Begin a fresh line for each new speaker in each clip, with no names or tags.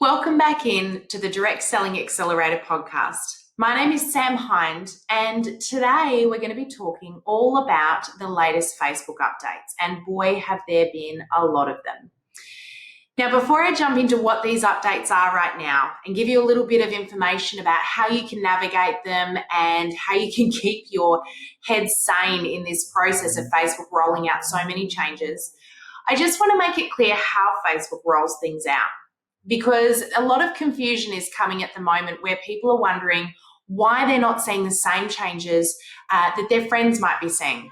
Welcome back in to the Direct Selling Accelerator podcast. My name is Sam Hind, and today we're going to be talking all about the latest Facebook updates, and boy, have there been a lot of them. Now, before I jump into what these updates are right now and give you a little bit of information about how you can navigate them and how you can keep your head sane in this process of Facebook rolling out so many changes, I just want to make it clear how Facebook rolls things out. Because a lot of confusion is coming at the moment where people are wondering why they're not seeing the same changes that their friends might be seeing.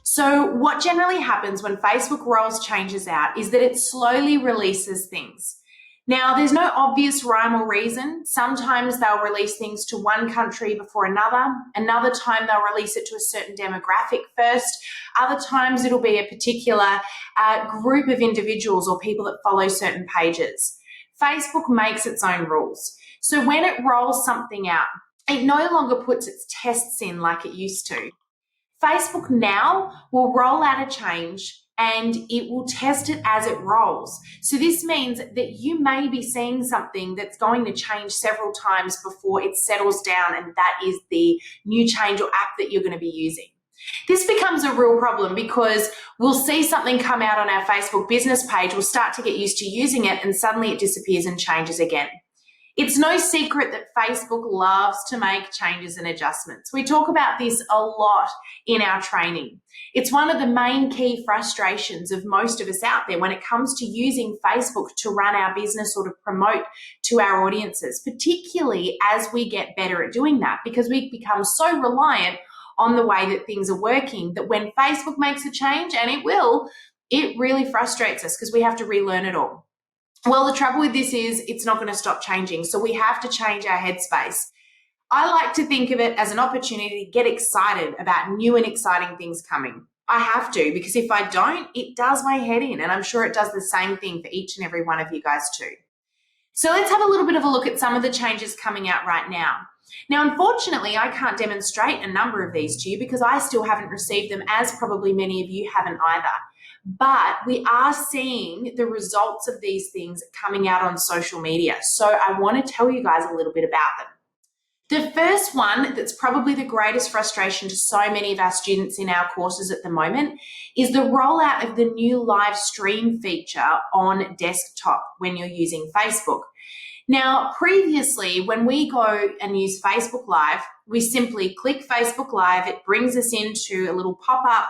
So what generally happens when Facebook rolls changes out is that it slowly releases things. Now, there's no obvious rhyme or reason. Sometimes they'll release things to one country before another. Another time they'll release it to a certain demographic first. Other times it'll be a particular group of individuals or people that follow certain pages. Facebook makes its own rules. So when it rolls something out, it no longer puts its tests in like it used to. Facebook now will roll out a change and it will test it as it rolls. So this means that you may be seeing something that's going to change several times before it settles down, and that is the new change or app that you're going to be using. This becomes a real problem because we'll see something come out on our Facebook business page, we'll start to get used to using it, and suddenly it disappears and changes again. It's no secret that Facebook loves to make changes and adjustments. We talk about this a lot in our training. It's one of the main key frustrations of most of us out there when it comes to using Facebook to run our business or to promote to our audiences, particularly as we get better at doing that, because we become so reliant on the way that things are working that when Facebook makes a change, and it will, it really frustrates us because we have to relearn it all. Well, the trouble with this is it's not going to stop changing, so we have to change our headspace. I like to think of it as an opportunity to get excited about new and exciting things coming. I have to, because if I don't, it does my head in, and I'm sure it does the same thing for each and every one of you guys too. So let's have a little bit of a look at some of the changes coming out right now. Now, unfortunately, I can't demonstrate a number of these to you because I still haven't received them, as probably many of you haven't either. But we are seeing the results of these things coming out on social media. So I want to tell you guys a little bit about them. The first one that's probably the greatest frustration to so many of our students in our courses at the moment is the rollout of the new live stream feature on desktop when you're using Facebook. Now, previously, when we go and use Facebook Live, we simply click Facebook Live. It brings us into a little pop-up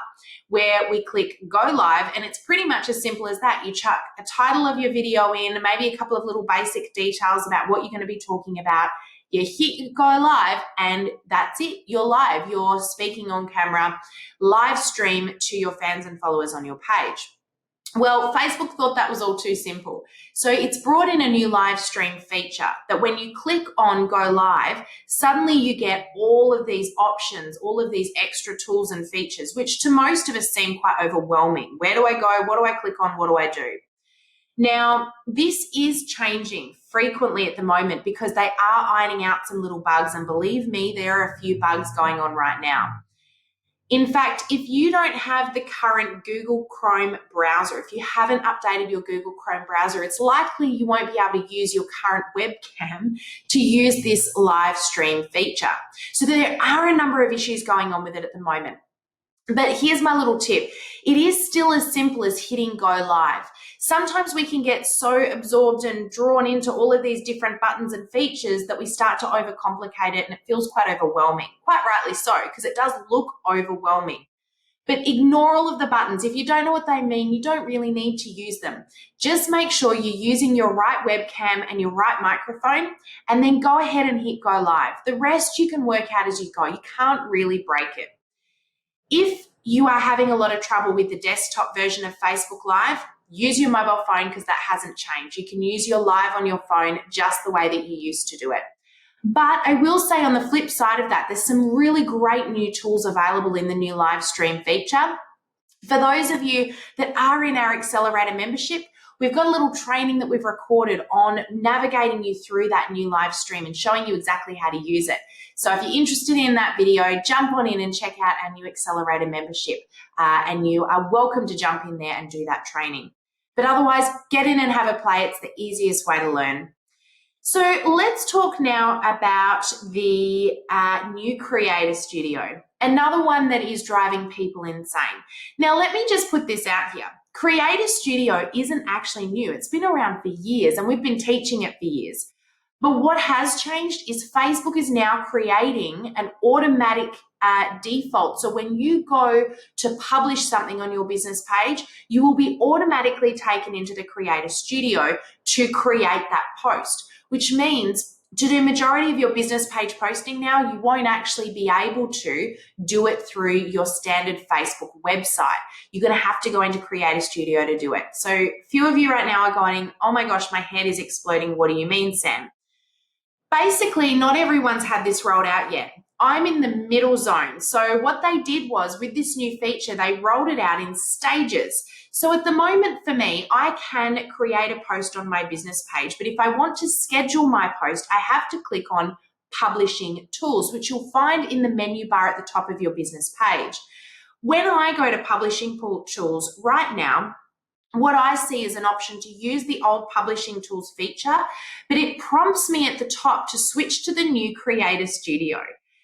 where we click Go Live, and it's pretty much as simple as that. You chuck a title of your video in, maybe a couple of little basic details about what you're going to be talking about. You hit Go Live, and that's it. You're live. You're speaking on camera, live stream to your fans and followers on your page. Well, Facebook thought that was all too simple. So it's brought in a new live stream feature that when you click on Go Live, suddenly you get all of these options, all of these extra tools and features, which to most of us seem quite overwhelming. Where do I go? What do I click on? What do I do? Now, this is changing frequently at the moment because they are ironing out some little bugs, and believe me, there are a few bugs going on right now. In fact, if you don't have the current Google Chrome browser, if you haven't updated your Google Chrome browser, it's likely you won't be able to use your current webcam to use this live stream feature. So there are a number of issues going on with it at the moment. But here's my little tip. It is still as simple as hitting Go Live. Sometimes we can get so absorbed and drawn into all of these different buttons and features that we start to overcomplicate it, and it feels quite overwhelming. Quite rightly so, because it does look overwhelming. But ignore all of the buttons. If you don't know what they mean, you don't really need to use them. Just make sure you're using your right webcam and your right microphone, and then go ahead and hit Go Live. The rest you can work out as you go. You can't really break it. If you are having a lot of trouble with the desktop version of Facebook Live, use your mobile phone because that hasn't changed. You can use your live on your phone just the way that you used to do it. But I will say on the flip side of that, there's some really great new tools available in the new live stream feature. For those of you that are in our Accelerator membership, we've got a little training that we've recorded on navigating you through that new live stream and showing you exactly how to use it. So if you're interested in that video, jump on in and check out our new Accelerator membership, and you are welcome to jump in there and do that training. But otherwise, get in and have a play. It's the easiest way to learn. So let's talk now about the new Creator Studio, another one that is driving people insane. Now, let me just put this out here. Creator Studio isn't actually new. It's been around for years, and we've been teaching it for years. But what has changed is Facebook is now creating an automatic default. So when you go to publish something on your business page, you will be automatically taken into the Creator Studio to create that post, which means to do majority of your business page posting now, you won't actually be able to do it through your standard Facebook website. You're going to have to go into Creator Studio to do it. So a few of you right now are going, oh my gosh, my head is exploding. What do you mean, Sam? Basically, not everyone's had this rolled out yet. I'm in the middle zone. So what they did was, with this new feature, they rolled it out in stages. So at the moment for me, I can create a post on my business page, but if I want to schedule my post, I have to click on Publishing Tools, which you'll find in the menu bar at the top of your business page. When I go to Publishing Tools right now, what I see is an option to use the old Publishing Tools feature, but it prompts me at the top to switch to the new Creator Studio.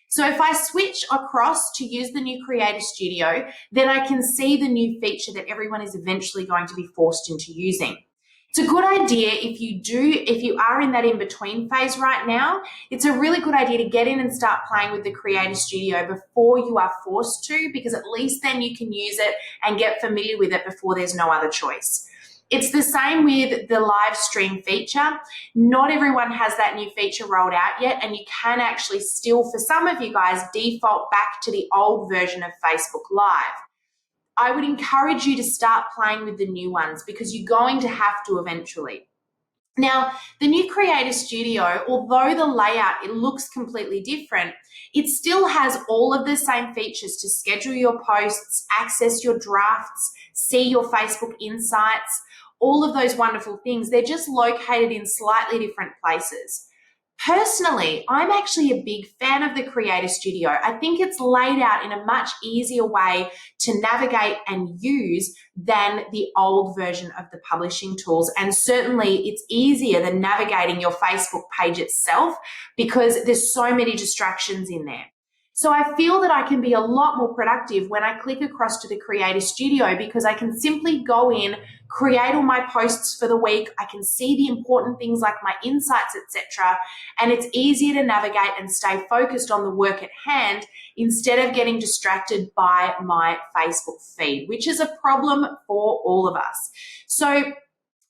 So if I switch across to use the new Creator Studio, then I can see the new feature that everyone is eventually going to be forced into using. It's a good idea if you are in that in-between phase right now, it's a really good idea to get in and start playing with the Creator Studio before you are forced to, because at least then you can use it and get familiar with it before there's no other choice. It's the same with the live stream feature. Not everyone has that new feature rolled out yet, and you can actually still, for some of you guys, default back to the old version of Facebook Live. I would encourage you to start playing with the new ones because you're going to have to eventually. Now, the new Creator Studio, although the layout, it looks completely different, it still has all of the same features to schedule your posts, access your drafts, see your Facebook insights, all of those wonderful things. They're just located in slightly different places. Personally, I'm actually a big fan of the Creator Studio. I think it's laid out in a much easier way to navigate and use than the old version of the Publishing Tools. And certainly it's easier than navigating your Facebook page itself because there's so many distractions in there. So I feel that I can be a lot more productive when I click across to the Creator Studio because I can simply go in, create all my posts for the week. I can see the important things like my insights, etc. And it's easier to navigate and stay focused on the work at hand instead of getting distracted by my Facebook feed, which is a problem for all of us. So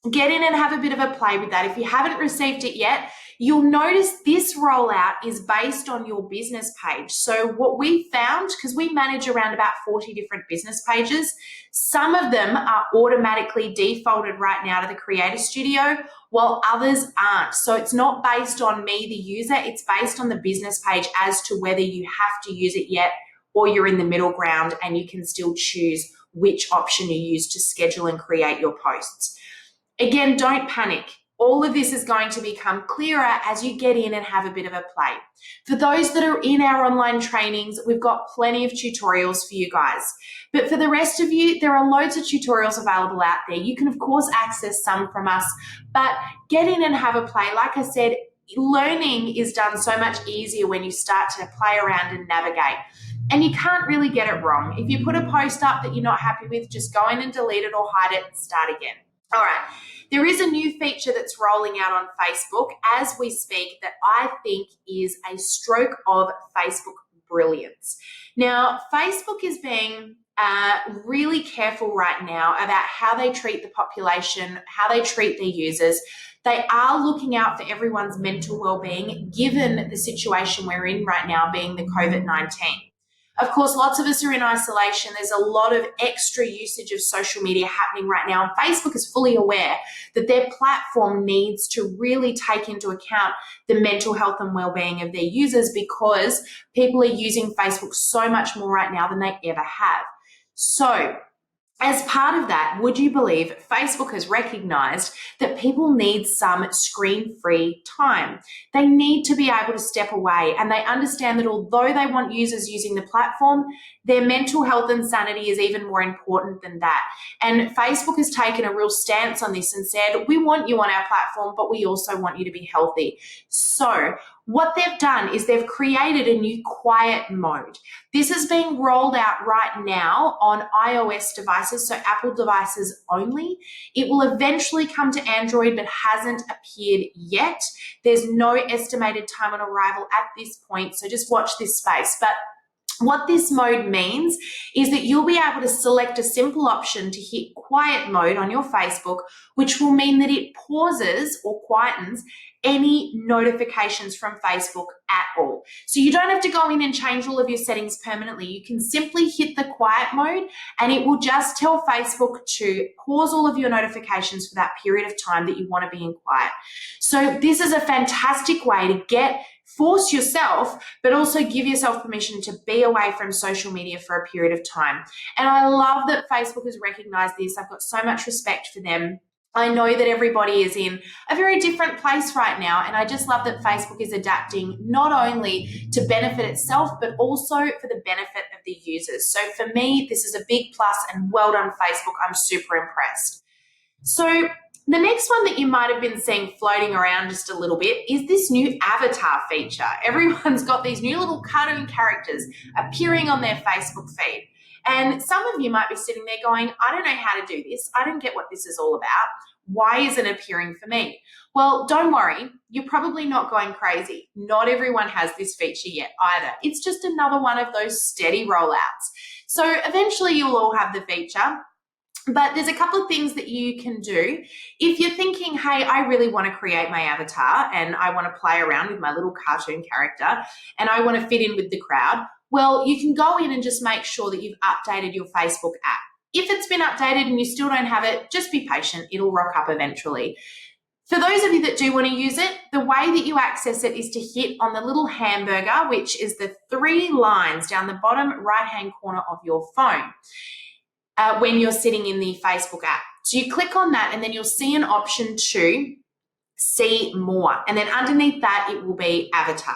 get in and have a bit of a play with that. If you haven't received it yet, you'll notice this rollout is based on your business page. So what we found, because we manage around about 40 different business pages, some of them are automatically defaulted right now to the Creator Studio, while others aren't. So it's not based on me, the user, it's based on the business page as to whether you have to use it yet or you're in the middle ground and you can still choose which option you use to schedule and create your posts. Again, don't panic. All of this is going to become clearer as you get in and have a bit of a play. For those that are in our online trainings, we've got plenty of tutorials for you guys. But for the rest of you, there are loads of tutorials available out there. You can, of course, access some from us, but get in and have a play. Like I said, learning is done so much easier when you start to play around and navigate. And you can't really get it wrong. If you put a post up that you're not happy with, just go in and delete it or hide it and start again. All right. There is a new feature that's rolling out on Facebook as we speak that I think is a stroke of Facebook brilliance. Now, Facebook is being really careful right now about how they treat the population, how they treat their users. They are looking out for everyone's mental well-being given the situation we're in right now being the COVID-19. Of course, lots of us are in isolation. There's a lot of extra usage of social media happening right now. And Facebook is fully aware that their platform needs to really take into account the mental health and well-being of their users because people are using Facebook so much more right now than they ever have. So As part of that, would you believe Facebook has recognized that people need some screen-free time? They need to be able to step away, and they understand that although they want users using the platform, their mental health and sanity is even more important than that. And Facebook has taken a real stance on this and said, we want you on our platform, but we also want you to be healthy. So what they've done is they've created a new quiet mode. This is being rolled out right now on iOS devices, so Apple devices only. It will eventually come to Android, but hasn't appeared yet. There's no estimated time on arrival at this point, so just watch this space. But what this mode means is that you'll be able to select a simple option to hit quiet mode on your Facebook, which will mean that it pauses or quietens any notifications from Facebook at all. So you don't have to go in and change all of your settings permanently. You can simply hit the quiet mode and it will just tell Facebook to pause all of your notifications for that period of time that you want to be in quiet. So this is a fantastic way to force yourself, but also give yourself permission to be away from social media for a period of time. And I love that Facebook has recognized this. I've got so much respect for them. I know that everybody is in a very different place right now, and I just love that Facebook is adapting not only to benefit itself, but also for the benefit of the users. So for me, this is a big plus, and well done, Facebook. I'm super impressed. So the next one that you might have been seeing floating around just a little bit is this new avatar feature. Everyone's got these new little cartoon characters appearing on their Facebook feed. And some of you might be sitting there going, I don't know how to do this. I don't get what this is all about. Why isn't it appearing for me? Well, don't worry. You're probably not going crazy. Not everyone has this feature yet either. It's just another one of those steady rollouts. So eventually you'll all have the feature. But there's a couple of things that you can do. If you're thinking, hey, I really want to create my avatar and I want to play around with my little cartoon character and I want to fit in with the crowd, well, you can go in and just make sure that you've updated your Facebook app. If it's been updated and you still don't have it, just be patient. It'll rock up eventually. For those of you that do want to use it, the way that you access it is to hit on the little hamburger, which is the 3 lines down the bottom right-hand corner of your phone. When you're sitting in the Facebook app. So you click on that and then you'll see an option to see more. And then underneath that, it will be avatar.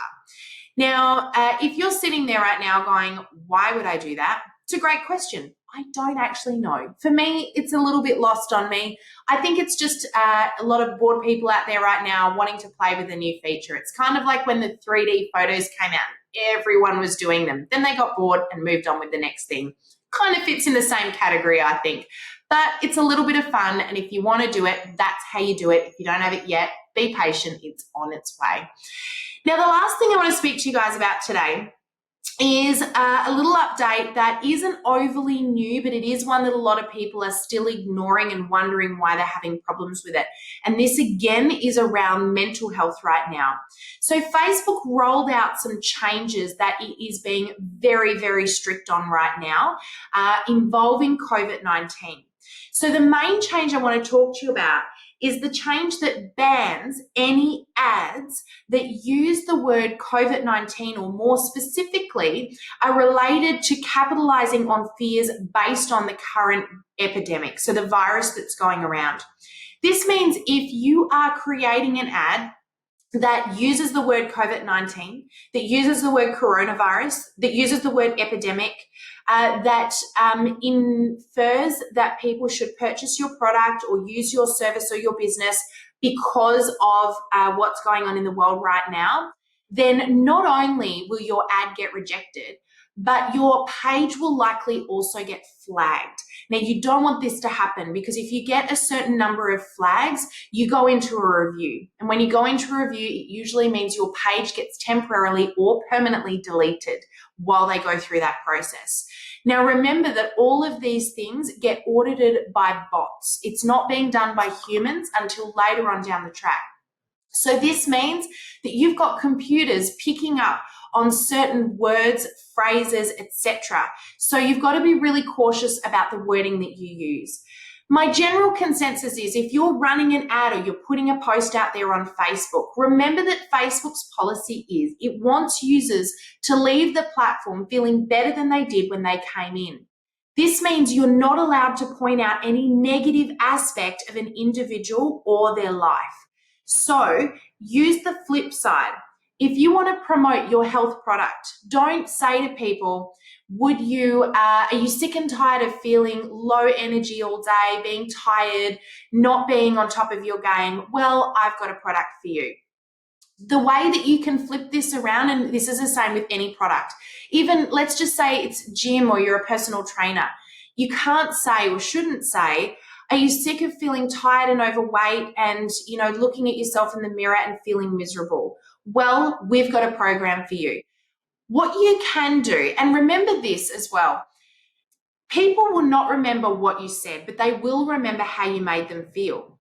Now, if you're sitting there right now going, why would I do that? It's a great question. I don't actually know. For me, it's a little bit lost on me. I think it's just a lot of bored people out there right now wanting to play with a new feature. It's kind of like when the 3D photos came out. Everyone was doing them. Then they got bored and moved on with the next thing. Kind of fits in the same category, I think. But it's a little bit of fun, and if you want to do it, that's how you do it. If you don't have it yet, be patient. It's on its way. Now, the last thing I want to speak to you guys about today is a little update that isn't overly new, but it is one that a lot of people are still ignoring and wondering why they're having problems with it. And this again is around mental health right now. So Facebook rolled out some changes that it is being very, very strict on right now involving COVID-19. So the main change I want to talk to you about is the change that bans any ads that use the word COVID-19 or more specifically are related to capitalizing on fears based on the current epidemic, so the virus that's going around. This means if you are creating an ad that uses the word COVID-19, that uses the word coronavirus, that uses the word epidemic, that infers that people should purchase your product or use your service or your business because of what's going on in the world right now, then not only will your ad get rejected, but your page will likely also get flagged. Now, you don't want this to happen because if you get a certain number of flags, you go into a review. And when you go into a review, it usually means your page gets temporarily or permanently deleted while they go through that process. Now, remember that all of these things get audited by bots. It's not being done by humans until later on down the track. So this means that you've got computers picking up on certain words, phrases, etc. So you've got to be really cautious about the wording that you use. My general consensus is if you're running an ad or you're putting a post out there on Facebook, remember that Facebook's policy is it wants users to leave the platform feeling better than they did when they came in. This means you're not allowed to point out any negative aspect of an individual or their life. So use the flip side. If you want to promote your health product, don't say to people, are you sick and tired of feeling low energy all day, being tired, not being on top of your game? Well, I've got a product for you. The way that you can flip this around, and this is the same with any product, even let's just say it's gym or you're a personal trainer, you can't say or shouldn't say, are you sick of feeling tired and overweight and, looking at yourself in the mirror and feeling miserable? Well, we've got a program for you. What you can do, and remember this as well, people will not remember what you said, but they will remember how you made them feel.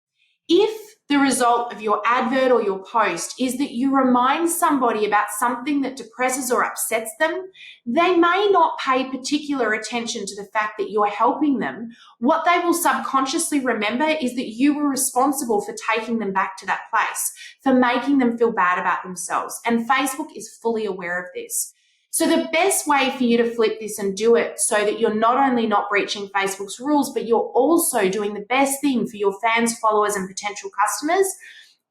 If the result of your advert or your post is that you remind somebody about something that depresses or upsets them, they may not pay particular attention to the fact that you're helping them. What they will subconsciously remember is that you were responsible for taking them back to that place, for making them feel bad about themselves. And Facebook is fully aware of this. So the best way for you to flip this and do it so that you're not only not breaching Facebook's rules, but you're also doing the best thing for your fans, followers, and potential customers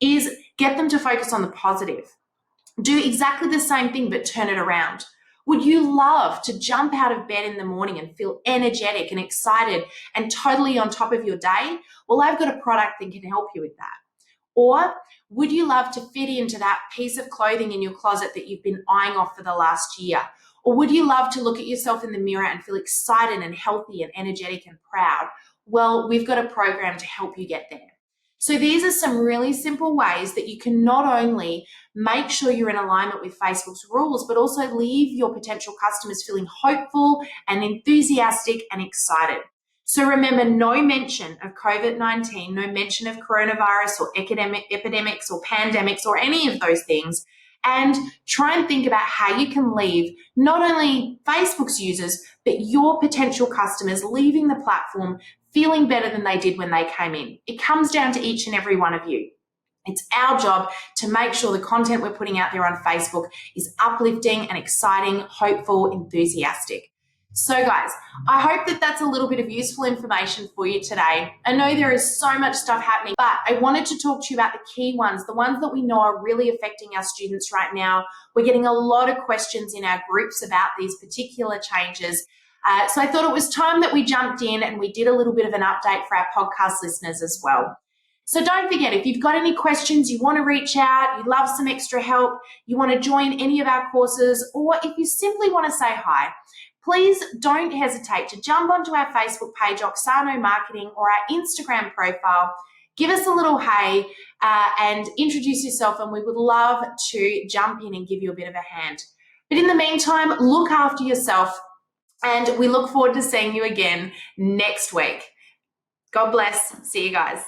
is get them to focus on the positive. Do exactly the same thing, but turn it around. Would you love to jump out of bed in the morning and feel energetic and excited and totally on top of your day? Well, I've got a product that can help you with that. Or would you love to fit into that piece of clothing in your closet that you've been eyeing off for the last year? Or would you love to look at yourself in the mirror and feel excited and healthy and energetic and proud? Well, we've got a program to help you get there. So these are some really simple ways that you can not only make sure you're in alignment with Facebook's rules, but also leave your potential customers feeling hopeful and enthusiastic and excited. So remember, no mention of COVID-19, no mention of coronavirus or epidemics or pandemics or any of those things. And try and think about how you can leave not only Facebook's users, but your potential customers leaving the platform feeling better than they did when they came in. It comes down to each and every one of you. It's our job to make sure the content we're putting out there on Facebook is uplifting and exciting, hopeful, enthusiastic. So guys, I hope that that's a little bit of useful information for you today. I know there is so much stuff happening, but I wanted to talk to you about the key ones, the ones that we know are really affecting our students right now. We're getting a lot of questions in our groups about these particular changes. So I thought it was time that we jumped in and we did a little bit of an update for our podcast listeners as well. So don't forget, if you've got any questions, you want to reach out, you love some extra help, you want to join any of our courses, or if you simply want to say hi, please don't hesitate to jump onto our Facebook page, Oksano Marketing, or our Instagram profile. Give us a little hey and introduce yourself, and we would love to jump in and give you a bit of a hand. But in the meantime, look after yourself, and we look forward to seeing you again next week. God bless. See you guys.